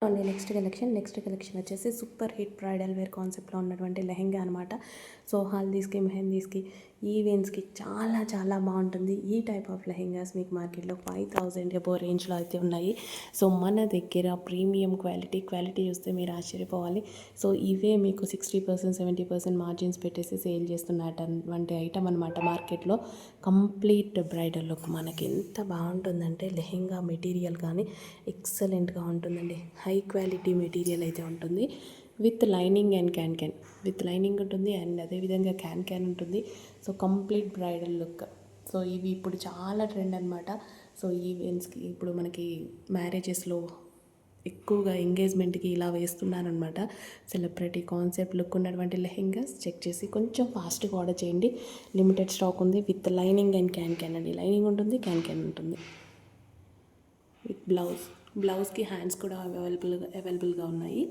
అండి next collection వచ్చేసి super hit bridal wear కాన్సెప్ట్లో ఉన్నటువంటి లెహెంగా అనమాట. సో హల్దీస్కి, మెహందీస్కి, ఈవెంట్స్కి చాలా చాలా బాగుంటుంది. ఈ టైప్ ఆఫ్ లెహెంగాస్ మీకు మార్కెట్లో 5000 అబో రేంజ్లో అయితే ఉన్నాయి. సో మన దగ్గర ప్రీమియం క్వాలిటీ చూస్తే మీరు ఆశ్చర్యపోవాలి. సో ఇవే మీకు 60%, 70% మార్జిన్స్ పెట్టేసి సేల్ చేస్తున్నటువంటి ఐటమ్ అనమాట. మార్కెట్లో కంప్లీట్ బ్రైడల్ లుక్ మనకి ఎంత బాగుంటుందంటే లెహెంగా మెటీరియల్ కానీ ఎక్సలెంట్గా ఉంటుందండి. హై క్వాలిటీ మెటీరియల్ అయితే ఉంటుంది. With lining and can with lining ఉంటుంది అండ్ అదేవిధంగా క్యాన్ ఉంటుంది. So complete bridal look. So ఇవి ఇప్పుడు చాలా ట్రెండ్ అనమాట. సో ఈవెంట్స్కి ఇప్పుడు మనకి మ్యారేజెస్లో ఎక్కువగా ఎంగేజ్మెంట్కి ఇలా వేస్తున్నారనమాట. సెలబ్రిటీ కాన్సెప్ట్ లుక్ ఉన్నటువంటి లెహెంగాస్ చెక్ చేసి కొంచెం ఫాస్ట్గా ఆర్డర్ చేయండి. లిమిటెడ్ స్టాక్ ఉంది. విత్ లైనింగ్ అండ్ క్యాన్ అండి. లైనింగ్ ఉంటుంది, క్యాన్ ఉంటుంది. విత్ బ్లౌజ్కి హ్యాండ్స్ కూడా అవైలబుల్గా ఉన్నాయి.